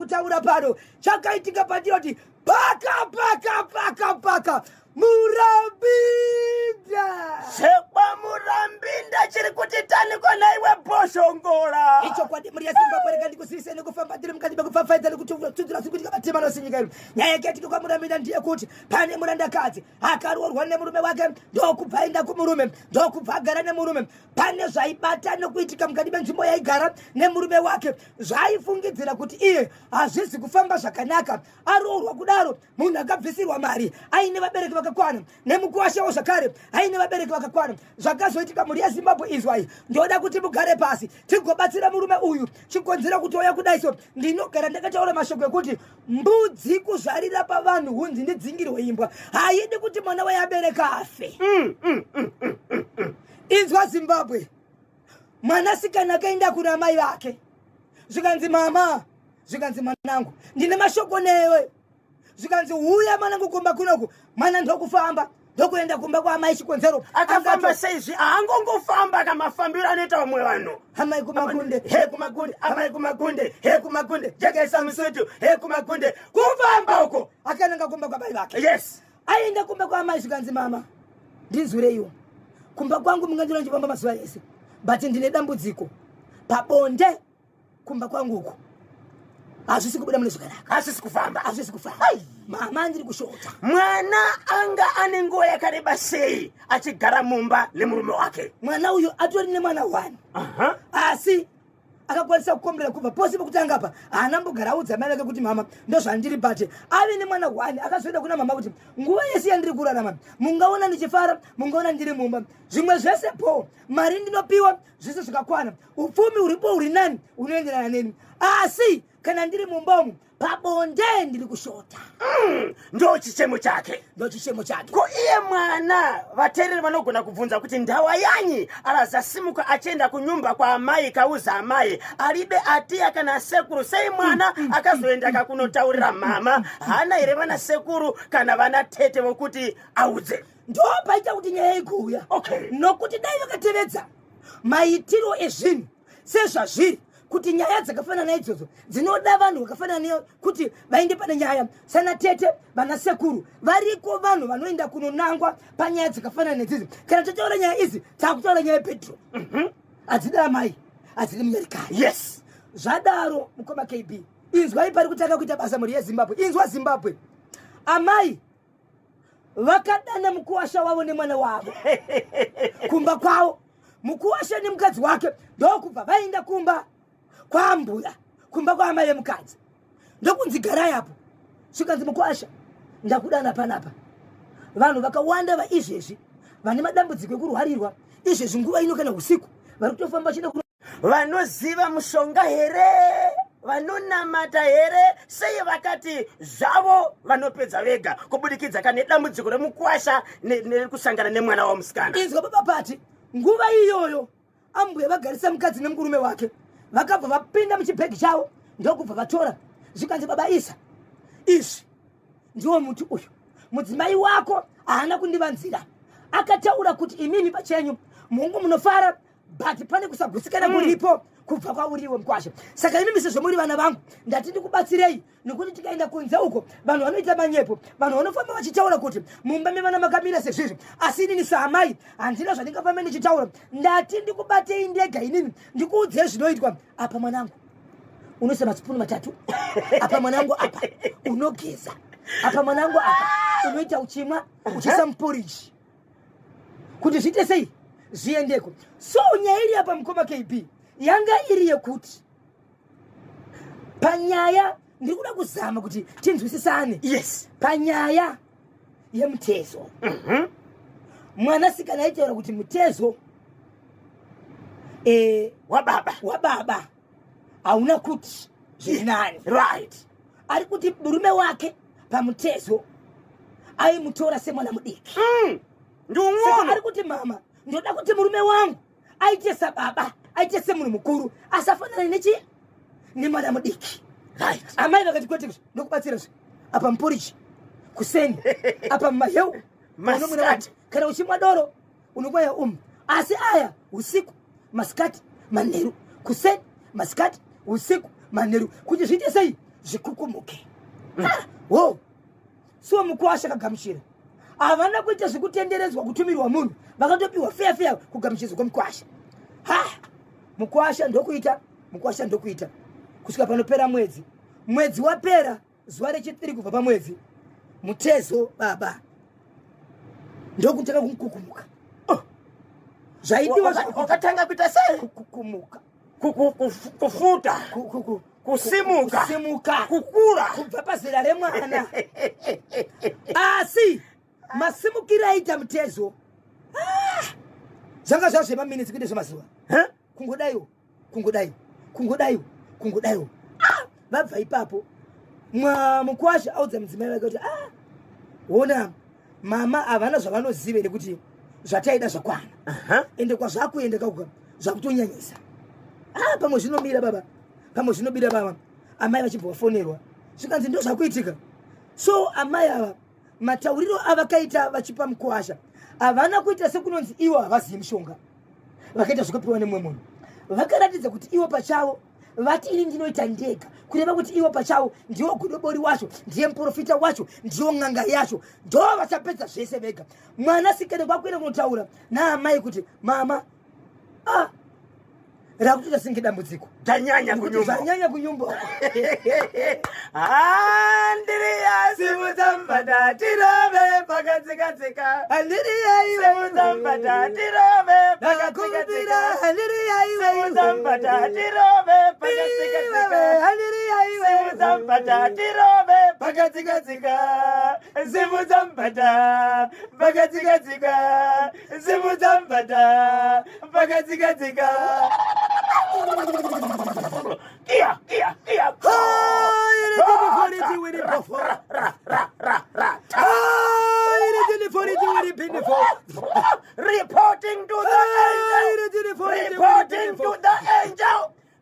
kutaura pano chakaitika pandinoti paka Murambinda sekwa Murambinda chiri kuti tani kona iwe boshongola icho kwadi muri yaSimbabwe rega ndikusise nekufamba ndiri mukati mekufafaidza nekutudzira sikutika matema nosinyika ino nyaya yakatika kwa Murambinda ndiye kuti pane murandakadzi akaroorwa nemurume wake ndokubva aenda kumurume ndokubva agara nemurume pane zvaibata nekuitika mukati menzvimbo yaigara nemurume wake zvaifungidzira kuti iye hazvisi kufamba zvakanaka aroorwa kudaro munhu akabvisirwa mari aine vabereki vakakwana nemukuwashawo zvakare aine vabereki vakakwana zvakazoitika muri yaZimbabwe izwai ndoda kuti mugare pasi tigobatsira murume uyu chikonzera kutoya kudaiso ndinogara ndakataura mashoko ekuti mbudzi kuzvarira pavanhu hunzi ndidzingirwe imbwa haidi kuti mwana wayabereka afe inzwa Zimbabwe mwanasikana akaenda kuna mai vake zvikanzi mama zvikanzi mwanangu ndine mashoko newe zvikanzi uya mwanangu kumba kunoku mwana ndokufamba ndokuenda kumba kwaamai chikonzero akafamba seizvi haangongofamba kamafambiro anoita vamwe vanhu amai kumakunde he kumakunde amai kumakunde he kumakunde jakaisa musutu he kumakunde kufamba uko akananga kumba kwamai vake yes aenda kumba kwaamai zvikanzi mama ndinzwireiwo kumba kwangu munganjira ndichifamba mazuva ese but ndine dambudziko pabonde kumba kwangu uko hazvisi kubuda mune zvakanaka hasisi kufamba mama ndiri kushota mwana anga ane nguva yakareba sei achigara mumba nemurume wake mwana uyu atori nemwana 1 asi akakwanisa kukombera kubva pose pekutanga pa haana mbogara audza mai vake kuti mama ndozvandiri bate ave nemwana 1 akazoenda kuna mama kuti nguva yese yandiri kurarama mungaona ndichifara mungaona ndiri mumba zvimwe zvese po mari ndinopiwa zvese zvikakwana upfumi uripo uri nani unoenderana neni asi kana ndiri mumbamu pabonde ndiri kushota ndo chichemo chake ko iye mwana vateereri vanogona kubvunza kuti ndawa yanyi arazasimuka achienda kunyumba kwa amai kauza amai alibe atiya kana sekuru sei mwana akazoenda kakunotaurira mama hana here vana sekuru kana vana tete vokuti audze ndo paita kuti nyaya ikuuya nokuti dai vakatevedza maitiro ezvinhu sezvazviri kuti nyaya dzakafanana idzodzo dzinoda vanhu vakafanana kuti vaende pane nyaya sana tete vana sekuru variko vanhu vanoenda kunonangwa panyaya dzakafanana nedzidzi kana tataura nyaya idzi takutaura nyaya Petro adzida amai adzidi munyarikari yes zvadaro mukoma KB inzwai pari kutanga kuita basa muri yeZimbabwe inzwa Zimbabwe amai vakadana mukuwasha wavo nemwana wavo kumba kwavo mukuwasha nemukadzi wake ndokubva vaenda kumba kwambuya kumba kwa amai emukadzi ndokunzi garai apo svikanzi mukuwasha ndakudana panapa vanhu vakawanda vaizvezvi vane madambudziko ekurwarirwa izvezvi nguva ino kana usiku vari kutofamba vachienda vanoziva mushonga here vanonamata here sei vakati zvavo vanopedza vega kubudikidza kana nedambudziko remukuwasha nekusangana nemwana wamusikana inzwa baba pati nguva iyoyo ambuya vagarisa mukadzi nemurume wake vakabva vapinda muchibhegi chavo ndokubva vatora zvikanzi baba Isa izvi ndiwo muti uyu mudzimai wako haana kundivanzira akataura kuti imimi pachenyu mungu munofara but pane kusagutsikana muripo kubva kwauriwo mukwasha saka imimi sezvo muri vana vangu ndati ndikubatsirei nekuti tikaenda kunze uko vanhu vanoita manyepo vanhu vanofamba vachitaura kuti mumba mevana makamira sezvizvi asi inini saamai handina zvandingafamba ndichitaura ndati ndikubatei ndega inini ndikuudzei zvinoitwa apa mwanangu unoisa matsipunu 3 apa mwanangu apa unogeza apa mwanangu apa unoita uchimwa uchisa muporichi kuti zviite sei zviendeko so nyaya iri apa mukoma KB yanga iri yekuti panyaya ndiri kuda kuzama kuti tinzwisisane yes panyaya yemutezo mwanasikana aitaura kuti mutezo wababa hauna kuti zvinani right ari kuti murume wake pamutezo aimutora semwana mudiki ndiumwono ari kuti mama ndoda kuti murume wangu aite sababa aite semunhu mukuru asafanana nemwana mudiki right amai vakati kwete ndokubatsira apa muporichi kuseni apa mumaheu masikati kana uchimwa doro unokwaya asi aya usiku masikati manheru kuseni masikati usiku manheru kuti zviite sei zvikukumuke. Wo siwo mukwasha kagamuchira avana kuita zvikutenderedzwa kutumirwa munhu vakatopiwa feya kugamuchizwa kwemukwasha. Mukwasha ndokuita kusvika panopera mwedzi wapera zuva rechipiri kubva pamwedzi mutezo baba ndokutanga kukukumuka. Zvaidiwa wakatanga kuita sei? kukumuka, kufuta, kusimuka, kukura kubva pazera remwana. Asi masimukiro aita mutezo zvanga zvazvemaminitsi kuite zvemazuva. kungodaiwo vabva ipapo mukwasha audza mudzimai wake kuti ona mama havana zvavanozive nekuti zvataida zvakwana ende kwazvakuenda kauka zvakutonyanyisa. Pamwe zvinomira baba amai vachibva vafonerwa zvikanzi ndo zvakuitika. So amai ava matauriro avakaita vachipa mukwasha havana kuita sekunonzi ivo havazivi mushonga vakaita zvakapiwa nemumwe munhu. Vakaratidza kuti ivo pachavo vati ini ndinoita ndega kureva kuti ivo pachavo ndiwo godobori wacho, ndiye muprofita wacho, ndiyo ng'anga yacho, ndo vachapedza zvese vega. Mwana sikane kwakuenda kunotaura naamai kuti mama rakutoita senge dambudziko dzanyanya kunyumba. Andiriya simuzambada tirove pakatsika Andiriya simuzambada tirove pakatsika simuzambada tirove pakatsika simuzambada tirove pakatsika simuzambada pakatsika simuzambada pakatsika.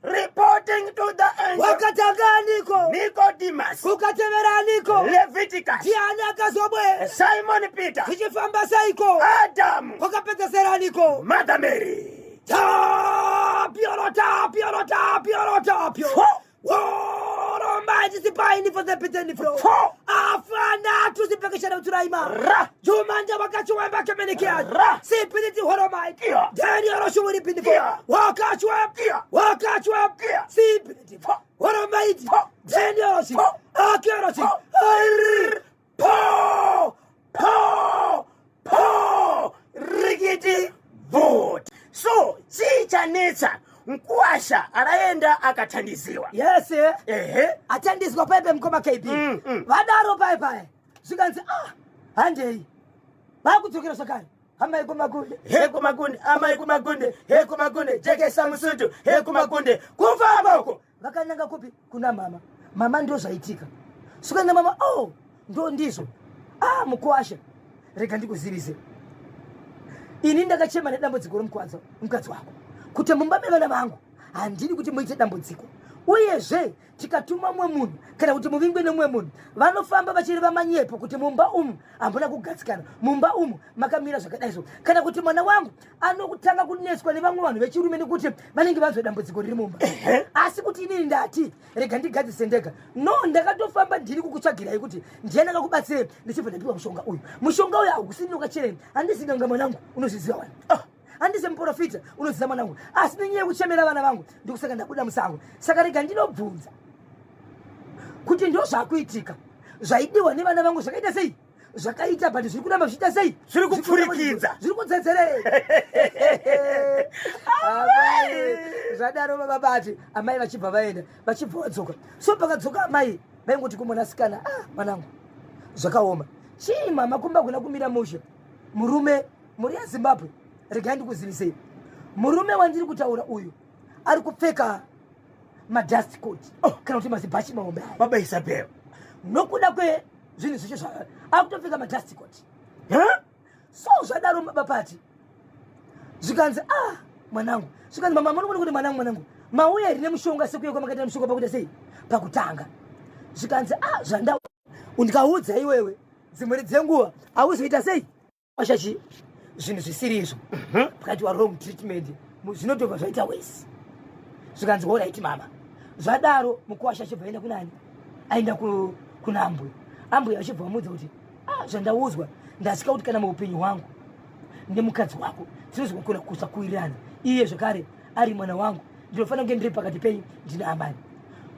Reporting to the angel. Wakatanga Nicodemus. kukatevera Niko Leviticus. Diani akazobwe Simon Peter. zvichifamba saiko Adam. wakapedzesera Niko Mother Mary. Tapio. Almighty sipaini for the pitani flow. Afana to the pakishana turaima. Jumanja wakachuemba kemenekia. Sipiniti horomai. Daniel Roshuri pinifo. Wakachwep. Sipiniti. Horomai. Daniel Roshi. Akiroshi. Po. Rigidi vote. So, chichanetsa. Mkwasha araenda akathandiziwa. Yes, athandizwa paipe mkoma KB. Vadaro paipai. Zvikanzi handei. Vakudzokera zvakare. Amai kumagunde. He kumagunde. Jekesa musutu. He kumagunde. Kufa aboko. Vakananga kupi? Kuna mama. Mama ndo zvaitika. Zvikanzi mama, ndo ndizvo. Mukwasha. Rega ndikuzivize. Ini ndakachema nedambudziko romukadzi wako. Kuti mumbabe vana vangu handidi kuti muite dambudziko. Uyezve tikatuma mumwe munhu kana kuti muvingwe nemumwe munhu vanofamba vachireva manyepo kuti mumba umu hamuna kugadzikana, mumba umu makamira zvakadaizvo, kana kuti mwana wangu anokutanga kunetswa nevamwe vanhu vechirume nekuti vanenge vanzwa dambudziko riri mumba. Asi kuti inini ndati rega ndigadzise ndega. No, ndakatofamba ndiri kukutsvagirai kuti ndiye ndakakubatsire ndichibva ndapiwa mushonga uyu haukusini wakachereni. Handisi nganga mwanangu unozviziva wani. Handise muprofita unoziva mwanangu. Asi nenyaya yekuchemera vana vangu ndikusaka ndabuda musango. Saka rega ndinobvunza kuti ndo zvakuitika zvaidiwa nevana vangu zvakaita sei? Zvakaita but zviri kuramba zviita sei? Zviri kupfurikidza. Zviri kudzedzerei? Zvadaro vabati amai vachibva vaenda vachibva vadzoka. So pakadzoka amai vaingoti kumwanasikana, mwanangu zvakaoma. Chii mama kumba kuna kumira mushe? Murume muri yaZimbabwe. Rega ndikuzivisei. Murume wandiri kutaura uyu ari kupfeka madust coat kana kuti mazibhachi maombe aya. Baba Isabel. Nokuda zvinhu zvicho zvava akutopfeka madust coat. So zvadaro mabapati. Zvikanzi mwanangu. Zvikanzi mama munoona kuti mwanangu mauya rine mushonga sekuye kwamakaita mushonga pakuita sei? Pakutanga. Zvikanzi zvanda undikaudza iwewe dzimwe dzenguva auzoita sei? Washachi zvinhu zvisiri izvo pakati wrong treatment zvinotobva zvaita wese. Zvikanzi alright mama. Zvadaro mukwasha chibva enda kunani? aenda kuna ambuye achibva mudza kuti zvandauzwa ndasika kuti kana muupenyu hwangu nemukadzi wako tinozokona kusakuwirirana iye zvakare ari mwana wangu ndinofanira kunge ndiri pakati penyu ndina amani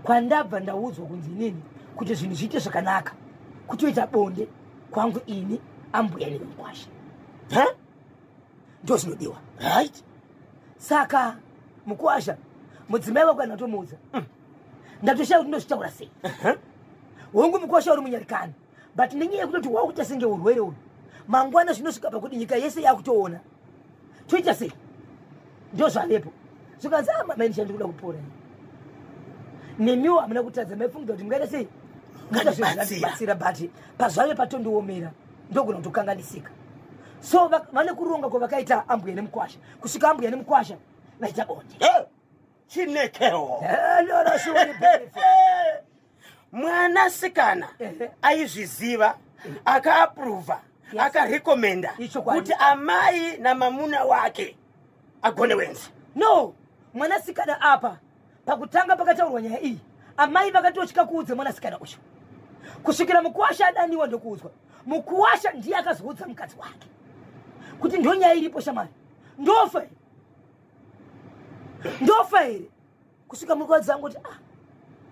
kwandabva ndaudzwa kunzi inini kuti zvinhu zviite zvakanaka kutoita bonde kwangu ini ambuya nemukwasha ndo zvinodiwa right saka mukwasha mudzimai wako anatomuudza ndatoshaya kuti ndozvitaura sei hongu mukwasha uri munyarikani but nenyaya yekutoti wakuita senge urwere uyu mangwana zvinosvika pakuti nyika yese yakutoona toita sei ndo zvavepo zvikanzi mama ini chandikuda kupora nemiwo hamuna kutadza maifungiza kuti mungaita sei ngatibatsira but pazvave patondiomera ndogona kutokanganisika so vane kuronga kwavakaita ambuya nemukwasha kusvika ambuya nemukwasha vaita bonde chinekewo mwanasikana aizviziva akaapruva akarekomenda kuti amai namamuna wake agone wenzi no mwanasikana apa pakutanga pakataurwa nyaya iyi amai vakatotya kuudza mwanasikana ucho kusvikira mukwasha adaniwa ndokuudzwa mukwasha ndiye akazoudza mukadzi wake kuti ndo nyaya iripo shamari ndofa here kusvika mukadzi angu kuti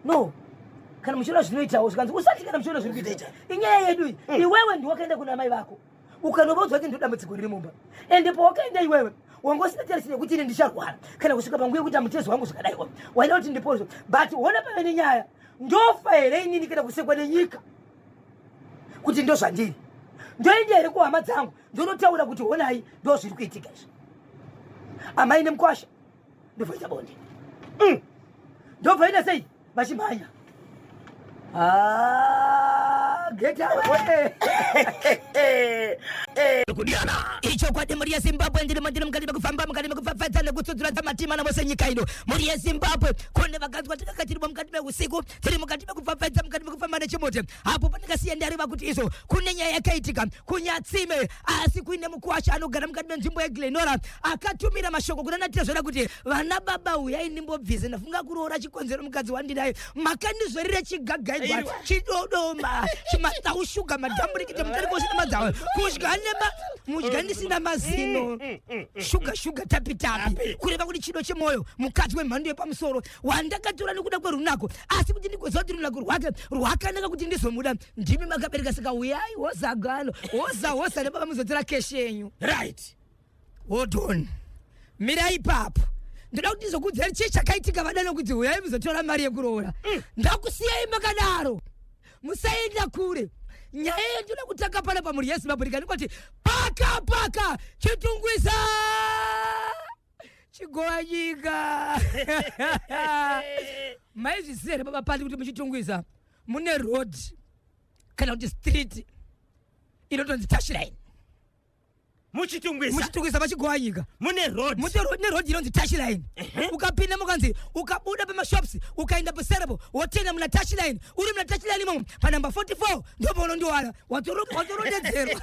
no kana muchiona zvinoitawo zvikanzi usati kana muchiona zviri kuita inyaya yedu iyi iwewe ndiwakaenda kuna mai vako ukanobaudzwa kuti ndodambudziko riri mumba ende pawakaenda iwewe wangositatarisa kuti ine ndicharwara kana kusvika panguva yekuti mutezo wangu zvakadaiwa waida kuti ndipozo but wona pave nenyaya ndofa here inini kana kusekwa nenyika kuti ndo zvandiri ndoenda here kuhama dzangu ndonotaura kuti honai ndo zviri kuitika izvi amai nemukwasha ndobvaita bonde ndobvaita sei vachimhanya ichokwadi muri yezimbabwe ndiri mukati mekufamba mukati mekufafadza nekutsudzura dzamatima navose nyika ino muri yezimbabwe kune vakadzwa tikaka tirimo mukati meusiku tiri mukati mekufafadza mukati mekufamba nechimote apo pandikasiya ndariva kuti izo kune nyaya yakaitika kunyatsime asi kuine mukwasha anogara mukati menzvimbo yeglenora akatumira mashoko kuna natezvera kuti vana baba uyai nimbobvise ndafunga kuroora chikonzero mukadzi wandinayo makandizverire chigagaigwa chidodoma chimatsaushuga madhamburikite mutarikoshina madzawe mudya ndisina mazino shuga tapi kureva kuti chido chemoyo mukadzi wemhando yepamusoro wandakatora nekuda kwerunako asi kuti ndigoziva kuti runako rwake rwakanaka kuti ndizomuda ndimi makabereka saka uyai hozagano hoza nebaba muzodzera keshi yenyu right hold on mira ipapo ndoda kuti ndizokuudzai chii chakaitika vadano kuti uyai muzotora mari yekuroora ndakusiyai makadaro musaenda kure nyaya yendoda kutanga pana pamuri yezimbabwe ndikati paka chitungwiza chigowanyika maizviziva here baba pandi kuti muchitungwiza mune road kana kuti street inotonzi touchline muchitungwiza pachigowanyika mune road inonzi touchline ukapinda mukanzi ukabuda pamashops ukaenda paserebo wotenda muna touchline uri muna touchline imomo panamba 44 ndopaunondiwana watorondedzerwa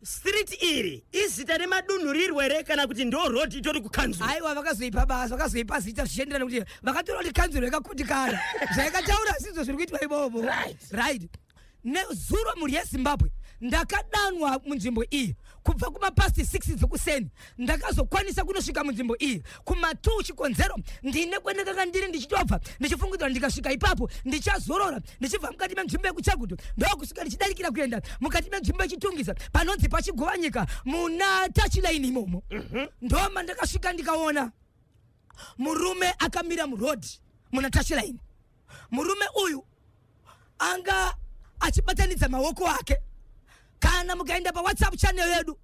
street iri izita remadunhurirwe here kana kuti ndo road itori kukanzura aiwa vakazoipa basa vakazoipa zita zvichienderana kuti vakatora kuti kanzuro yakakundikana zvaikataura sizvo zviri kuitwa ibobo right nezuro mhuri yezimbabwe ndakadanwa munzvimbo iyi kubva kumapasti 6 dzokuseni ndakazokwanisa kunosvika munzvimbo iyi kuma2 chikonzero ndine kwendakanga ndiri ndichitobva ndichifungidzwa ndikasvika ipapo ndichazorora ndichibva mukati menzvimbo yekuchagudo ndokusvika ndichidarikira kuenda mukati menzvimbo yechitungisa panonzi pachigowanyika muna touchline imomo ndoma ndakasvika ndikaona murume akamira muroad muna touchline murume uyu anga achibatanidza maoko ake kana mukaenda pawhatsapp channel yedu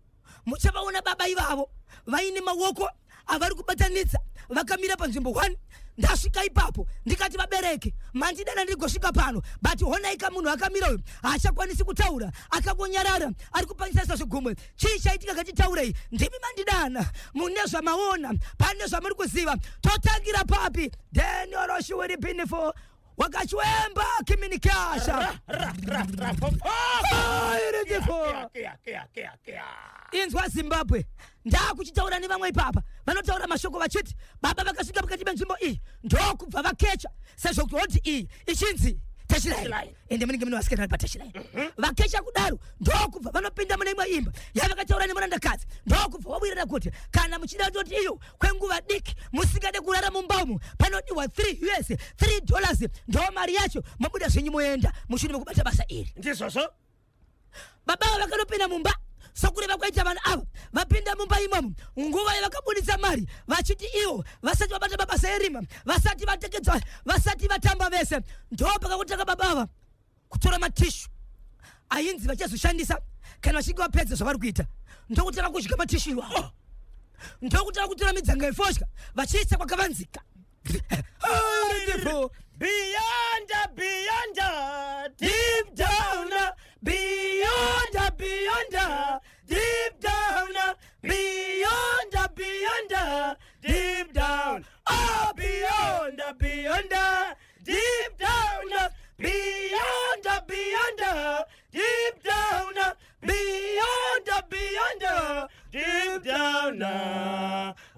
muchavaona baba ivavo vaine maoko avari kubatanidza vakamira panzvimbo 1 ndasvika ipapo ndikati vabereki mandidana ndigosvika pano but honaika munhu akamira uyu haachakwanisi kutaura akangonyarara ari kupanyisa zvigumwe chii chaitika kachitaurei ndimi mandidana mune zvamaona pane zvamuri kuziva totangira papi then oroshuwiri pinifo wakachwemba Kiminikasha. Inzwa Zimbabwe. Ndakuchitaura nevamwe ipapa. Vanotaura mashoko vachiti baba vakasvika pakati penzvimbo iyi ndokubva vakecha sezvo kuti iyi ichinzi Tashilai. Ende munenge mune vasikana pa Tashilai. Vakecha kudaro ndokubva vanopinda mune imwe imba. Yavakataura nemurandakadzi ndokubva wabwirira kuti kana muchida kuti iyo kwenguva diki musingade kurara mumbamu panodiwa $3 $3 ndo mari yacho mabuda zvenyu moenda mushure mekubata basa iri. Ndizvozvo Baba vakanopinda mumba sokureva kwaita vanhu ava vapinda mumba imomo nguva yavakabuditsa mari vachiti iwo vasati vabata mabasa erima vasati vatekedzwa vasati vatamba vese ndo pakakutanga baba ava kutora matishu ainzi vachazoshandisa kana vachinge vapedza zvavari kuita ndokutanga kudya matishu iwawo ndokutanga kutora midzanga yefodya vachiisa kwakavanzika. Beyond, deep down, beyond, deep down, beyond, deep down, oh, beyond, deep down, beyond, deep down, beyond, deep down,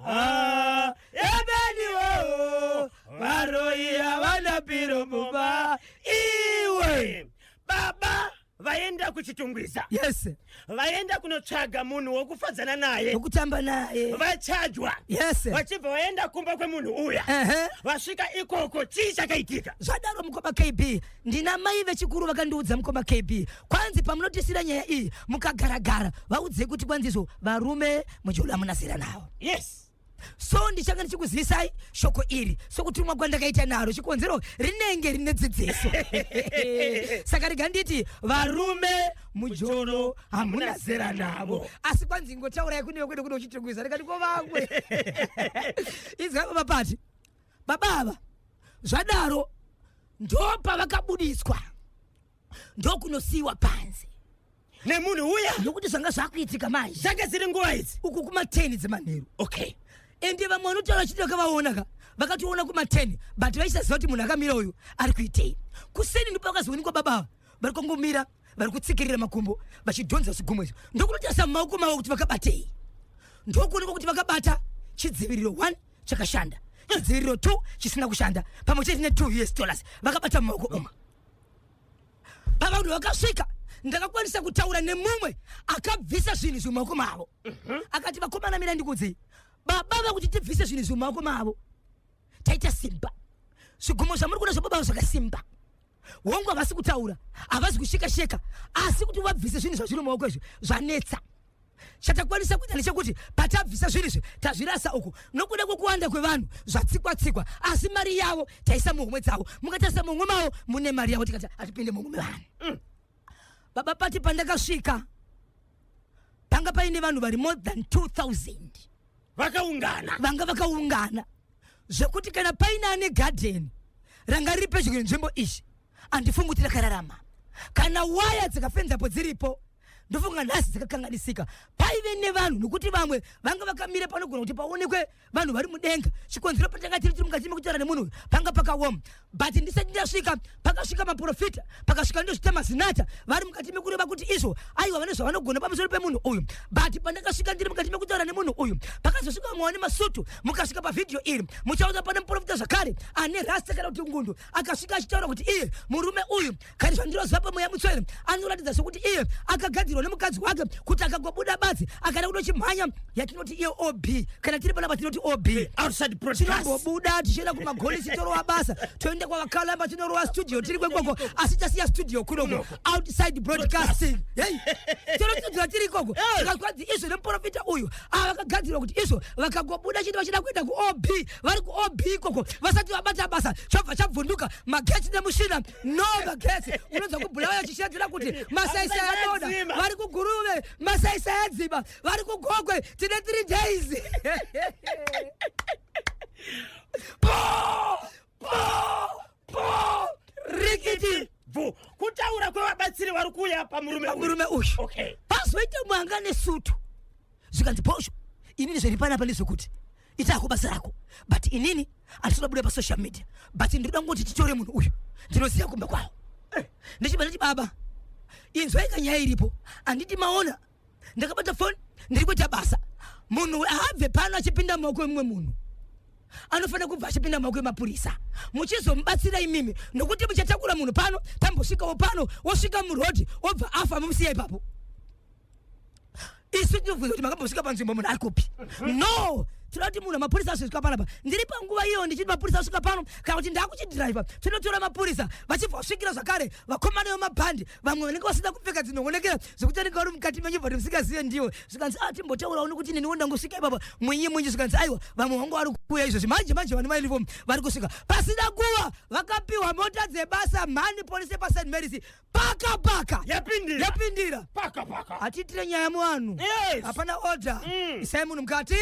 ah, Ebenio, Maroia, Vanapiro Muba, Iwe, Baba. Vaenda kuchitungwiza. Yes. Vaenda kunotsvaga munhu wokufadzana naye. Wokutamba naye. Vachajwa. Yes. Vachibva vaenda kumba kwemunhu uya. Vasvika ikoko chii chakaitika. Zvadaro mukoma KB. Ndina mai vechikuru vakandiudza mukoma KB. Kwanzi pamunotisira nyaya iyi mukagaragara vaudze kuti kwanzizo varume mujola munasira nawo. Yes. So ndichanga ndichikuzivisai shoko iri sokuti umwe kwandakaita naro chikonzero rinenge rine dzidziso. Saka riganditi varume mujoro hamuna zera navo. Asi kwanzi ngotaurai kune kwede kuno uchitungwiza rikati ko vamwe. Izva mapati. Baba zvadaro ndopa vakabudiswa. Ndokunosiwa panzi. Nemunhu uya nokuti zvanga zvakuitika manje. Zvanga ziri nguva idzi uku kuma 10 dzemanheru. Okay. Ende vamwe vanotaura chiti vakavaona vakationa kuma 10 but vaisaziva kuti munhu akamira uyu ari kuitei. Kuseni ndipo vakazoonekwa baba vari kungomira vari kutsikirira makumbo vachidhonza zvigumwe izvo ndokunotarisa mumaoko mavo kuti vakabatei. Ndokuonekwa kuti vakabata chidziviriro 1 chakashanda chidziviriro 2 chisina kushanda pamwe chete $2 vakabata mumaoko oma. Pavanhu vakasvika ndakakwanisa kutaura nemumwe akabvisa zvinhu zvimumaoko mavo. Akati vakomana mira ndikudzi baba vakuti tibvise zvinhu zvimumaoko mavo taita simba zvigumo zvamuri kuona zvababa zvakasimba wongu havasi kutaura havasi kusheka-sheka asi kuti vabvise zvinhu zvazviri mumaoko izvo zvanetsa. Chatakwanisa kuita ndechekuti patabvisa zvinhu izvi tazvirasa uku nokuda kwekuwanda kwevanhu zvatsikwa-tsikwa asi mari yavo taisa muhomwe dzavo mukatarisa muhomwe mavo mune mari yavo tikati hatipinde muhomwe vanhu. Baba pati pandakasvika panga paine vanhu vari more than 2000 vanga vakaungana zvekuti kana paine ane garden ranga riri pedyo nenzvimbo izvi handifungi kuti rakararama. Kana waya dzikafenzapo dziripo ndofunga nhasi dzakakanganisika. Paive nevanhu nokuti vamwe vanga vakamira panogona kuti paonekwe vanhu vari mudenga chikonzero patanga tiri mukati mekutaura nemunhu panga pakaoma but ndisati ndasvika pakasvika maprofita pakasvika ndozvita mazinata vari mukati mekureva kuti izvo aiwa vane zvavanogona pamusoro pemunhu uyu but pandakasvika ndiri mukati mekutaura nemunhu uyu pakazosvika vamwe vane masutu mukasvika pavhidhiyo iri muchaudza pane muprofita zvakare ane rasta kana kuti ngundu akasvika achitaura kuti iye murume uyu kari zvandinoziva pamoya mutsvere anoratidza sokuti iye akagadzirwa nemukadzi wake kuti akagobuda badzi akada kunochimhanya yatinoti iye OB kana tiri panapa tinoti OB outside broadcast tinombobuda tichienda kumagolisi torova basa toenda kwavakalamba tinorova studio tiri kwekoko asi tasiya studio kunoko outside broadcasting. Tinotidzira tiri ikoko tikakwadzi izvo nemuprofita uyu vakagadzirwa kuti izvo vakagobuda chiti vachida kuenda kuOB vari kuOB ikoko vasati vabata basa chobva chabvunduka magetsi nemushina no magetsi unonzwa kubhulayo chishedzera kuti masaisai anoda vari kuguruve masaisai adziba vari kugogwe tine 3 days. Rikiti kutaura kwevabatsiri vari kuuya pamurume uyu. Pazoita mwanga nesutu zvikanzi posho inini zviri panapa ndezvokuti itako basa lako but inini atulabude pa social media but ndikuda ngoti titore munhu uyu ndinoziya kumba kwawo ndichibana baba inzwa ikanya iripo anditi maona ndakabata phone ndikuita basa munhu ahabve pano achipinda maoko emwe munhu anofana kubva achipinda maoko emapurisa muchizombatsira imimi nokuti muchatakura munhu pano tambosvikawo pano wosvika murodhi wobva afa mumusiya ipapo isu tinobvunza kuti makambosvika panzvimbo munhu ari kupi no tinoti munhu mapurisa asvika panapa ndiri panguva iyo ndichiti mapurisa asvika pano kana kuti ndakuchidhiraivha tinotora mapurisa vachibva vasvikira zvakare vakomana vemabhandi vamwe vanenge vasina kupfeka dzinongonekera zvekuti anenge vari mukati menyumba kuti musingazive ndiwo zvikanzi timbotaura uno kuti nini ndangosvika ipapa mwinyi zvikanzi aiwa vamwe vangu vari kuuya izvozvi manje vane maunifomu vari kusvika pasina nguva vakapiwa mota dzebasa mhani polisi yepaSt Mary's paka yapindira hatitire nyaya muvanhu hapana order isai munhu mukati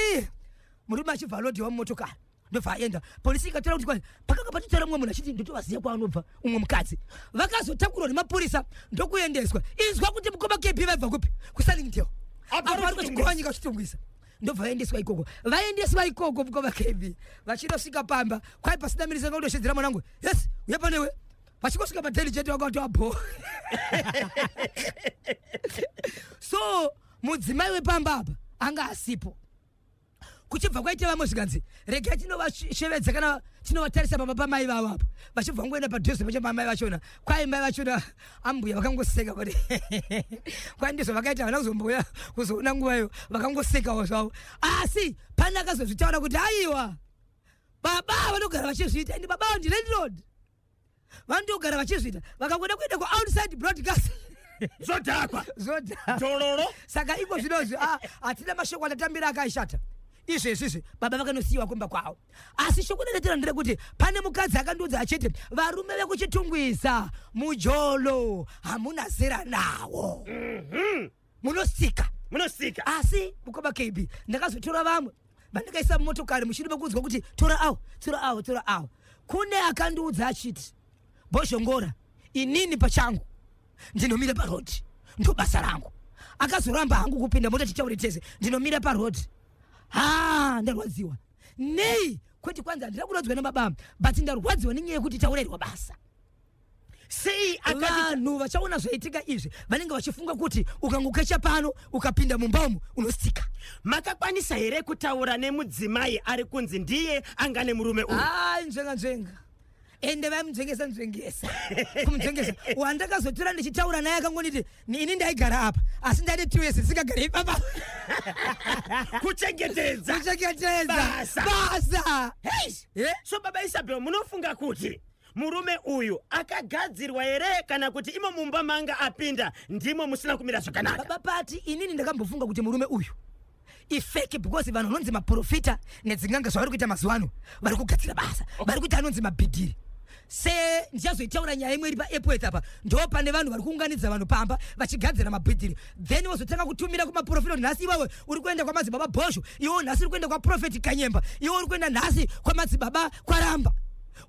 murume achibva lodhiwa mumotokari ndobva aenda polisi ikatora kuti kwai pakanga patitora mumwe munhu achiti ndotovaziya kwaanobva umwe mukadzi vakazotakurwa nemapurisa ndokuendeswa inzwa kuti mukoma KB vaibva kupi kuSunningdale apa vari kuchigova nyika chitungwisa ndobva vaendeswa ikoko mukoma KB vachindosvika pamba kwai pasina mirisa kaundoshedzera mwanangu yes uya panewe vachingosvika padeli chete vakati wabho so mudzimai wepamba apa anga asipo kuchibva kwaita vamwe zvikanzi regai tinovashevedza kana tinovatarisa pamba pamai vavo apo vachibva ngoenda padhuze pachapamai vachona kwai mai vachona ambuya vakangoseka kuti kwai ndizvo vakaita vana kuzomboya kuzoona nguvayo vakangosekawo zvavo asi pane akazozvitaura kuti aiwa baba vanogara vachizviita ende baba ndilandlord vanondogara vachizviita vakangoda kuenda kuoutside broadcast zodhakwa zodororo saka iko zvinozvi hatina mashoko anatambira akaishata izvezvizvi baba vakanosiyiwa kumba kwawo asi shoko ndinotera nderekuti pane mukadzi akandiudza achiti varume vekuchitungwiza mujolo hamuna zera nawo munosika asi mukoma KB ndakazotora vamwe vandikaisa mumotokari mushure mekunzwa kuti tora awo kune akandiudza achiti Boshongora inini pachangu ndinomira parodhi ndo basa rangu akazoramba hangu kupinda mota titaure tese ndinomira parodhi ndarwadziwa nei kwete kwanza handina kurwadziwa nababa but ndarwadziwa nenyaya yekuti taurayirwa basa sei vanhu vachaona zvaitika izvi vanenge vachifunga kuti ukangokecha pano ukapinda mumba umu unosika makakwanisa here kutaura nemudzimai ari kunzi ndiye angane murume uyu nzvenga ende vaimuzvengesa kumuzvengesa wandakazotora ndichitaura naye akangonditi ini ndaigara apa asi ndati 2 years ndisingagara ipapa kuchengetedza basa so baba Isabel munofunga kuti murume uyu akagadzirwa here kana kuti imo mumba manga apinda ndimo musina kumira zvakanaka baba pati inini ndakambofunga kuti murume uyu ifeke because vanhu vanonzi maprofita nedzinganga zvavari kuita mazuva ano vari kugadzira basa vari kuita anonzi mabhidhiri se ndichazoitaura nyaya imwe iri paepwet apa ndo pane vanhu vari kuunganidza vanhu pamba vachigadzira mabhidhiri then wozotanga kutumira kumaprofita kuti nhasi iwewe uri kuenda kwamadzibaba Bhosho iwewe nhasi uri kuenda kwaprofeti Kanyemba iwewe uri kuenda nhasi kwamadzibaba Kwaramba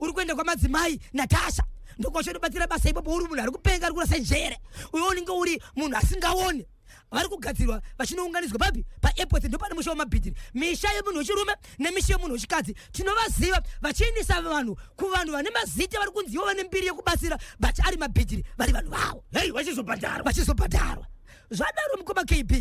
uri kuenda kwamadzimai Natasha ndokwachinobatsira basa ipapo uri munhu ari kupenga ari kurasa njere uyo unenge uri munhu asingaone vari kugadzirwa vachinounganidzwa papi paepwet ndo pane musha wamabhidhiri misha yemunhu wechirume nemisha yemunhu wechikadzi tinovaziva vachiendesa vanhu kuvanhu vane mazita vari kunziwa vane mbiri yekubatsira but ari mabhidhiri vari vanhu vavo vachizobhadharwa zvadaro mukoma KB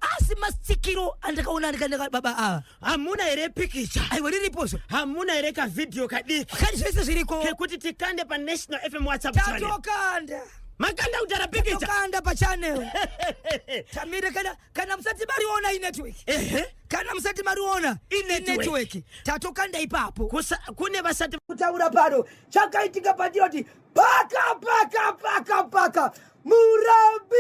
asi masikiro andakaona andikandaka baba ava hamuna here pikicha aiwa riripozvo hamuna here kavidhiyo kadiki kani zvese zviriko kekuti tikande paNational FM WhatsApp channel tatokanda makanda kutara pikicha tatokanda pachannel tamire kana musati mariona inetwork kana musati mariona inetwork tatokanda ipapo kune vasati kutaura pano chakaitika patiroti paka Murambinda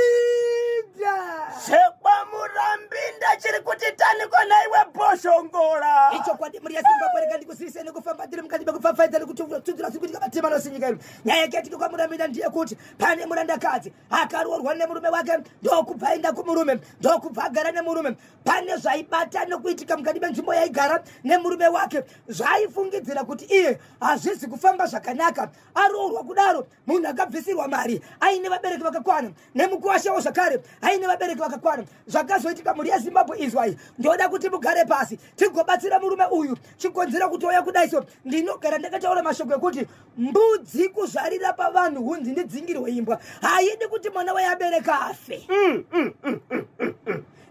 sekwa Murambinda chiri kuti tani kona iwe Boshongora icho kwadi muri ya Zimbabwe rekandi kusise nekufamba tiri mukati bekufafaidza nekutudzira sikuti kabatima nosinyika ino nyaya yake tiko kwa Murambinda ndiye kuti pane murandakadzi akaroorwa nemurume wake ndokubva enda kumurume ndokubva agara nemurume pane zvaibata nekuitika mukati menzvimbo yaigara nemurume wake zvaifungidzira kuti iye hazvizi kufamba zvakanaka aroorwa kudaro munhu akabvisirwa mari aine vabereki vakakwana nemukuwashawo zvakare aine vabereki vakakwana zvakazoitika muri yaZimbabwe izwai ndoda kuti mugare pasi basi tigobatsira murume uyu chikonzera kuti oya kudaiso ndinogara ndakataura mashoko ekuti mbudzi kuzvarira pavanhu hunzi ndidzingirwe imbwa haidi kuti mwana wayabereka afe.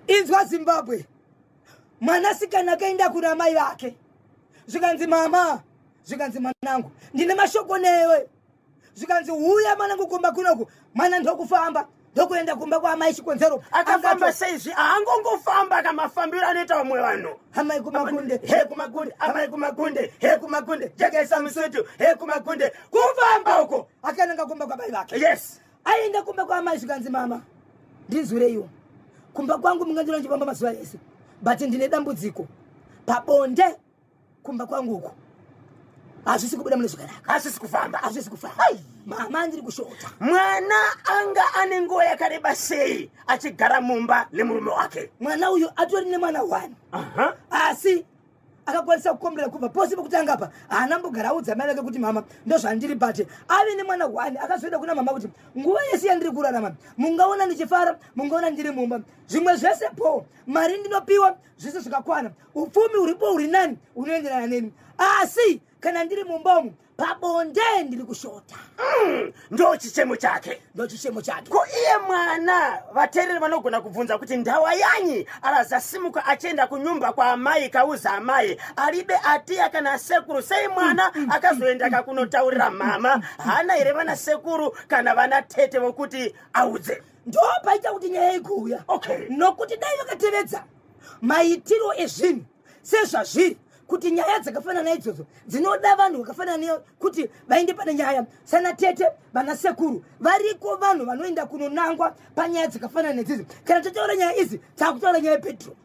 Inzwa Zimbabwe, mwanasikana akaenda kuna mai vake zvikanzi mama, zvikanzi mwanangu ndine mashoko newe, zvikanzi uya mwanangu kumba kunoku, mwana ndokufamba ndokuenda kumba kwa amai chikonzero akafamba seizvi angongofamba kamafambiro anoita vamwe vanhu. Amai kumakunde, he kumakunde, amai kumakunde, he kumakunde, jekesa misutu, he kumakunde, kufamba uko akaenda kumba kwa mai vake. Yes, aenda kumba kwa amai zvikanzi mama ndinzwireiwo kumba kwangu mungandira ndipamba mazuva ese but ndine dambudziko pabonde kumba kwangu uko hazvisi kubuda mune zvakanaka, hasisi kufamba, hazvisi kufamba. Mama ndiri kushota. Mwana anga ane nguva yakareba sei achigara mumba nemurume wake. Mwana uyu atori nemwana 1 asi akakwanisa kukombera kubva pose pekutanga apa haana mbogara audza mai vake kuti mama ndozvandiri bate ave nemwana 1 akazoenda kuna mama kuti nguva yese yandiri kurarama mungaona ndichifara, mungaona ndiri mumba, zvimwe zvese po mari ndinopiwa zvese zvikakwana, upfumi huripo huri nani unoenderana neni, asi kana ndiri mumba umu pabonde ndiri kushota. Ndo chichemo chake, ndo chichemo chake. Ko iye mwana vateereri vanogona kubvunza kuti ndawa yanyi arazasimuka achienda kunyumba kwa amai kauza amai alibe atiya kana sekuru, sei mwana akazoenda kakunotaurira mama hana here vana sekuru kana vana tete vokuti audze. Ndo paita kuti nyaya ikuuya. Nokuti dai vakatevedza maitiro ezvinhu sezvazviri kuti nyaya dzakafanana naidzodzo dzinoda vanhu vakafanana kuti vaende pane nyaya sana tete vana sekuru variko vanhu vanoenda kunonangwa panyaya dzakafanana nedzidzi. Kana totaura nyaya idzi takutaura nyaya yePetro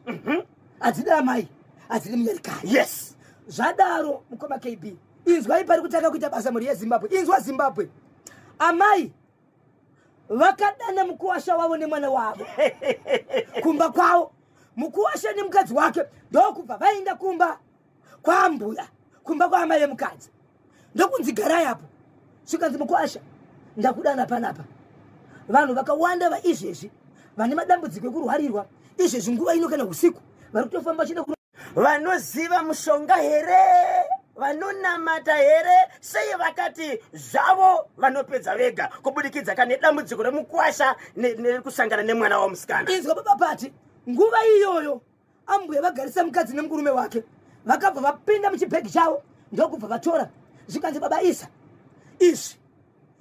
hadzida amai hadzidi munyarikari. Yes, zvadaro mukoma KB inzwai pari kutanga kuita basa mhuri yeZimbabwe. Inzwa Zimbabwe, amai vakadana mukuwasha wavo nemwana wavo kumba kwavo, mukuwasha nemukadzi wake ndokubva vaenda kumba kwambuya, kumba kwa amai vemukadzi ndokunzi garai apo. Zvikanzi mukuwasha ndakudana panapa, vanhu vakawanda vaizvezvi vane madambudziko ekurwarirwa izvezvi nguva ino kana usiku vari kutofamba vachienda vanoziva mushonga here, vanonamata here, sei vakati zvavo vanopedza vega kubudikidza kana dambudziko remukuwasha nekusangana nemwana wamusikana. Inzwa baba pati nguva iyoyo ambuya vagarisa mukadzi nemurume wake vakabva vapinda muchibhegi chavo ndokubva vatora zvikanzi baba Isa, izvi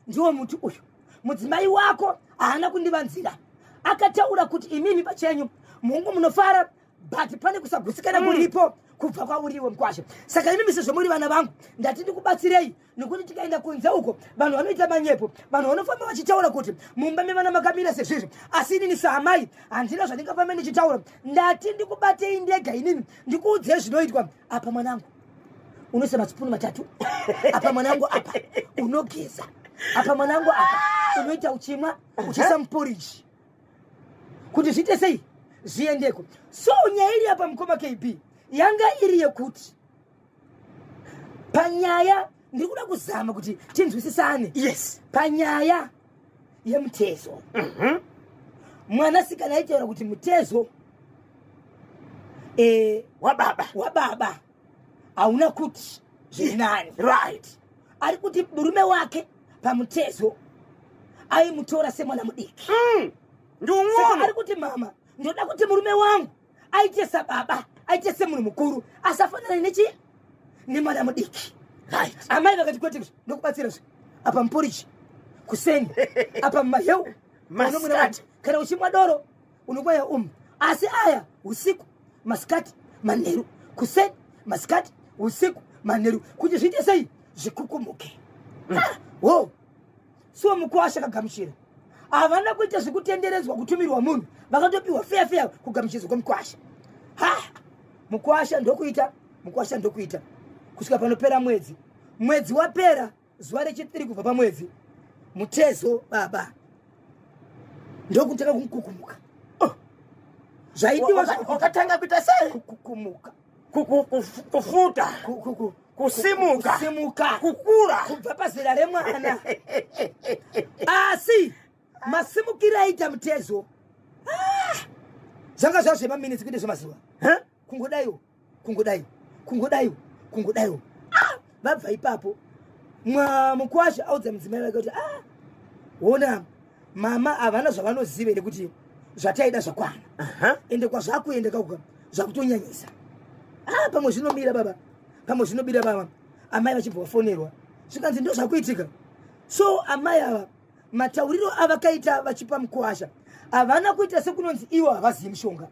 ndiwo muti uyu mudzimai wako haana kundivanzira, akataura kuti imimi pachenyu mungu munofara but pane kusagutsikana muripo kubva kwauriwe mukwasha. Saka imimi sezvomuri vana vangu ndati ndikubatsirei, nekuti tikaenda kunze uko vanhu vanoita manyepo, vanhu vanofamba vachitaura kuti mumba mevana makamira sezvizvi, asi inini saamai handina zvandingafamba ndichitaura, ndati ndikubatei ndega inini ndikuudzei zvinoitwa. Apa mwanangu unoisa matsipunu 3, apa mwanangu apa unogeza, apa mwanangu apa unoita uchimwa uchisa muporishi kuti zviite sei zviendeko. So nyaya iri apa mukoma KB yanga iri yekuti panyaya ndiri kuda kuzama kuti tinzwisisane. Yes, panyaya yemutezo mwanasikana aitaura kuti mutezo wababa hauna kuti zviri nani, right, ari kuti murume wake pamutezo aimutora semwana mudiki. Saka ari kuti mama ndoda kuti murume wangu aite sababa, aite semunhu mukuru, asafanana nechi nemwana mudiki. Right. Amai vakati kwete ndokubatsira zve apa muporichi kuseni apa maheu masikati kana uchimwa doro unokwaya asi aya usiku masikati manheru, kuseni masikati usiku manheru, kuti zviite sei zvikukumuke. Wo so mukuwasha kagamuchira havana kuita zvikutenderedzwa kutumirwa munhu, vakatopiwa feya kugamuchizwa kwemukuwasha. Mukuwasha ndokuita kusvika panopera mwedzi wapera zuva rechi3 kubva pamwedzi mutezo baba ndokutanga kumukukumuka. Zvaidiwa wakatanga kuita sei kukumuka, kufuta, kusimuka, kukura kubva pazera remwana. Asi masimukiro aita mutezo zvanga zvazvemaminitsi kuite zvemazuva kungodaiwo kungodayo vabva ipapo mukwasha audza mudzimai wake kuti ona mama havana zvavanoziva ere kuti zvataida zvakwana ende kwazvakuenda kauka zvakutonyanyisa pamwe zvinomira baba pamwe zvinobira baba amai vachibva vafonerwa zvikanzi ndo zvakuitika so amai ava matauriro avakaita vachipa mukwasha havana kuita sekunonzi ivo havazivi mushonga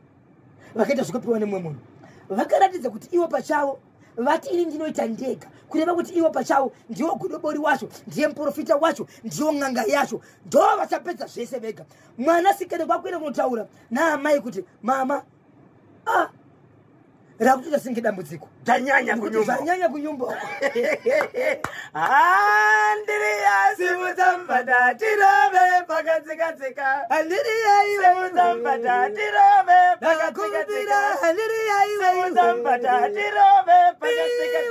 vakaita zvikupiwa nemumwe munhu vakaratidza kuti ivo pachavo vati ini ndinoita ndega kureva kuti ivo pachavo ndiwo godobori wacho ndiye muprofita wacho ndiyo n'anga yacho ndo vachapedza zvese vega mwanasikana kwakuenda kunotaura naamai kuti mama rakutoita senge dambudziko dzanyanya kunyumba Andiriya simuzambada tirove pakadzikadzika Andiriya simuzambada tirove pakadzikadzika simuzambada tirove pakadzikadzika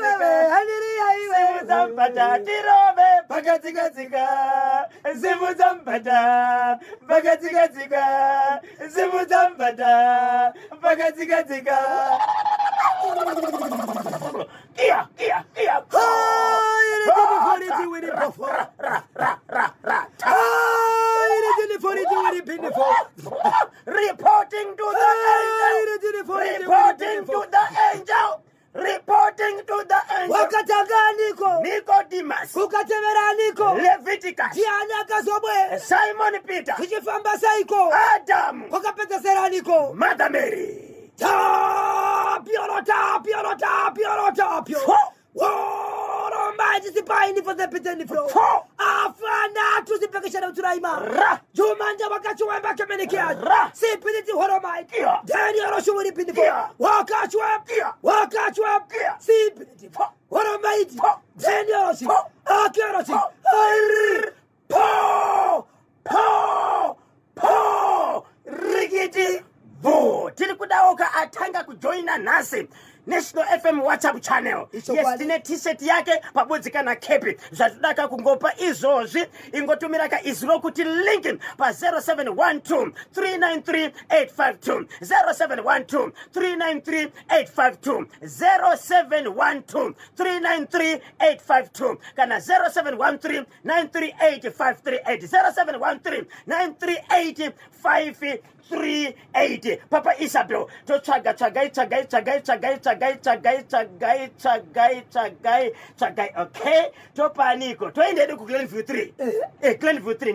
simuzambada tirove pakadzikadzika simuzambada pakadzikadzika simuzambada pakadzikadzika Kia. Reporting to the angel. Wakatanga Nicodemus. Kukatevera Niko. Leviticus. Diana Kazobwe. Simon Peter. Kuchifamba saiko. Adam. Wakapeta sera Niko. Mother Mary. Majisipaini for the pitani flow. Afana to the Pakistan of Turaima. Jumanja Wakachuamba Kamenikia. Sipinity Horomai. Daniel Oshuri Pinifo. Wakachwap. Sipinity. Horomai. Daniel Oshi. Akarashi. Po. Rigidi. Tiri kudaoka atanga kujoina nasi National FM WhatsApp channel. Yes, tine t-shirt yake pabudzika na kepi. Zvatudaka kungopa izozvi ingotumiraka iziro kuti linkin pa 0712 393 852 0712 393 852 0712 393 852 kana 0713 938 538 0713 938 538. Papa Isabel to chagai. Okay, to paniko to ende ku Glenview 3 Glenview 3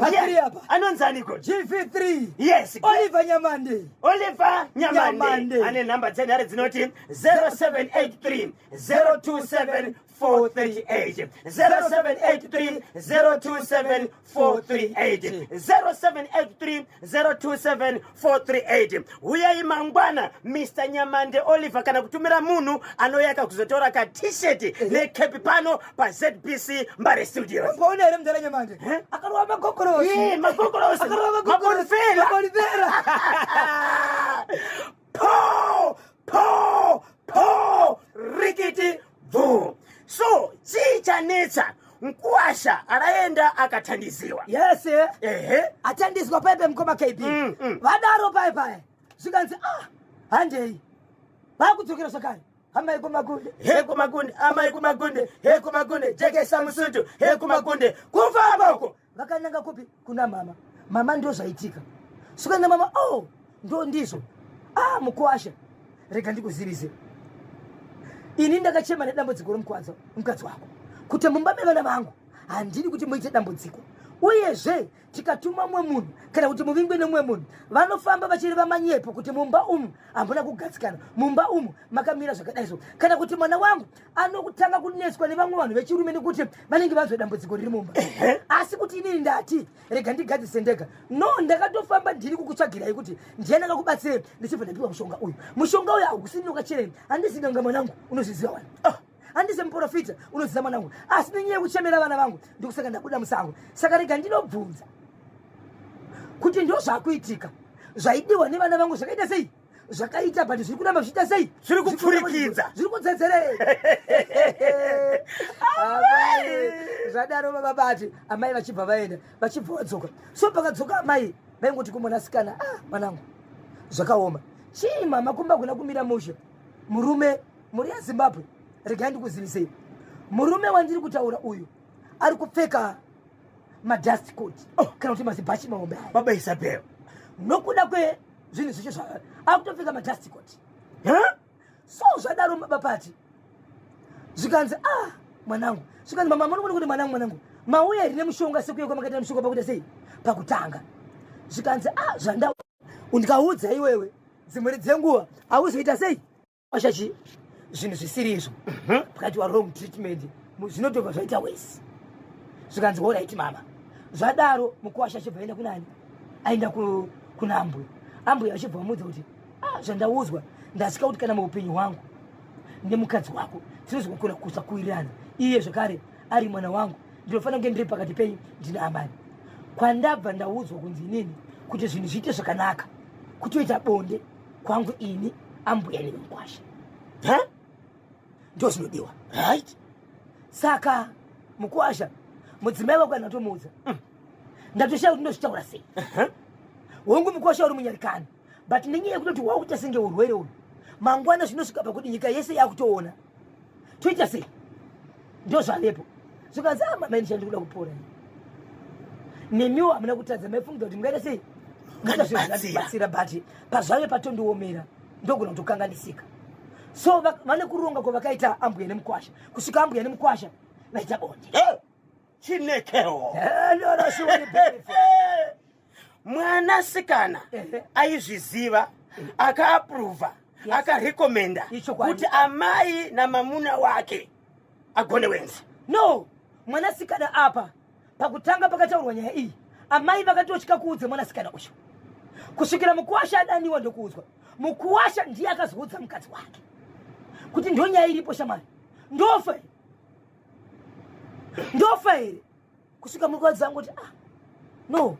anonza niko GV3. Yes, Oliver Nyamande ane number dzenare dzinoti 0783 027 438 0783 027 438 0783 027 438. Uyai mangwana Mr. Nyamande Oliver kana kutumira munhu anoyaka kuzotora ka t-shirt ne kepi pano pa ZBC Mbare Studios. Mbona ere mdala Nyamande akarwa makokorosi makorifera po rikiti vu. So chichanetsa Nkwasha araenda akatandiziwa. Yes, atandizwa pepe mkoma KB. Vadaro pai. Zikanzi handei. Bakudzokera sakani. Amai kumagunde. Amai kumagunde. Jeke samusutu. Kumagunde. Kuva boko. Vakananga kupi kuna mama. Mama ndo zvaitika. Sukana mama ndo ndizo. Mukwasha. Rega ndikuzivize. Ini ndakachema nedambudziko romukadzi wako. Kuti mumbame vana vangu handiri kuti muite dambudziko. Uyezve tikatuma mumwe munhu kana kuti muvingwe nemumwe munhu vanofamba vachireva manyepo kuti mumba umu hamuna kugadzikana, mumba umu makamira zvakadaizvo, kana kuti mwana wangu anokutanga kuneswa nevamwe vanhu vechirume nekuti vanenge vanzwa dambudziko riri mumba. Asi kuti inini ndati rega ndigadzise ndega. No, ndakatofamba ndiri kukutsvagirai kuti ndiye ndakakubatsire ndichibva ndapiwa mushonga uyu hausini wakachereni. Handisi nganga mwanangu unozviziva wani. Handise muprofita unoziva mwanangu. Asi nenyaya yekuchemera vana vangu ndikusaka ndabuda musango. Saka rega ndinobvunza kuti ndo zvakuitika zvaidiwa nevana vangu zvakaita sei? Zvakaita but zviri kuramba zviita sei? Zviri kupfurikidza. Zviri kudzedzerei? Zvadaro baba bati amai vachibva vaenda vachibva vadzoka. So pakadzoka amai vaingoti kumwanasikana mwanangu zvakaoma. Chii mama kumba kuna kumira mushe murume muri yaZimbabwe regai ndikuzivisei murume wandiri kutaura uyu ari kupfeka madust coat kana kuti mazibhachi maombe aya baba Isabel nokuda kwezvinhu zvicho akutopfeka madust coat so zvadaro bapati zvikanzi mwanangu zvikanzi mama munokuni kuti mwanangu mauya here nemushonga sekuyo kwamakaita mushonga pakuita sei pakutanga zvikanzi zvanda ndikaudza iwewe dzimweri dzenguva auzoita sei ashachi zvinhu zvisiri izvo pakati wa wrong treatment zvinotobva zvaita wesi zvikanzi alright mama zvadaro mukuwasha achibva aenda kunani aenda kuna ambwe achibva amudza kuti zvandaudzwa ndasika kuti kana muupenyu hwangu nemukadzi wako tinozokona kusakuwirirana iye zvakare ari mwana wangu ndinofanira kunge ndiri pakati penyu ndina amani kwandabva ndaudzwa kunzi inini kuti zvinhu zviite zvakanaka kutoita bonde kwangu ini ambuya nemukwasha ndo zvinodiwa right saka mukwasha mudzimai wako anatomuudza ndatoshaya kuti ndozvitaura sei hongu mukwasha uri munyarikani but nenyaya yekutoti wakuita senge urwere uyu mangwana zvinosvika pakuti nyika yese yakutoona toita sei ndo zvavepo zvikanzi mama ini chandikuda kupora nemiwo hamuna kutadza maifungiza kuti mungaita sei ngatibatsira but pazvave patondiomera ndogona kutokanganisika so vane kuronga kwavakaita ambuya nemukwasha kusvika ambuya nemukwasha vaita bonde chinekewo mwanasikana aizviziva akaapruva akarekomenda kuti amai namamuna wake agone wenzi no mwanasikana apa pakutanga pakataurwa nyaya iyi amai vakatotya kuudza mwanasikana uyu kusvikira mukuwasha adaniwa ndokuudzwa mukuwasha ndiye akazoudza mukadzi wake kuti ndo nyaya iripo shamari ndofa here kusvika mukadzi angu kuti no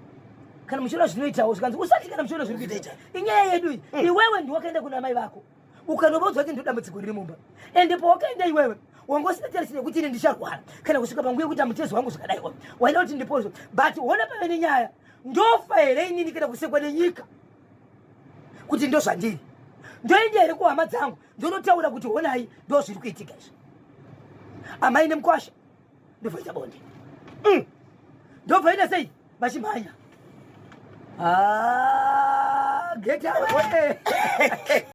kana muchiona zvinoitawo zvikanzi usati kana muchiona zviri kuita inyaya yedu iyi iwewe ndiwakaenda kuna mai vako ukanovodzwa kuti ndodambudziko riri mumba ende pawakaenda iwewe wangositarisire kuti ine ndicharwara kana kusvika panguye kuti mutezo wangu zvakadaiwa waida kuti ndipozo but ona pave nenyaya ndofa here inini kana kusekwa nenyika kuti ndo zvandiri ndoende here kuhama dzangu ndonotaura kuti honai ndo zviri kuitika izvi amai nemukwasha ndobvaita bonde ndobvaita sei vachimhanya get away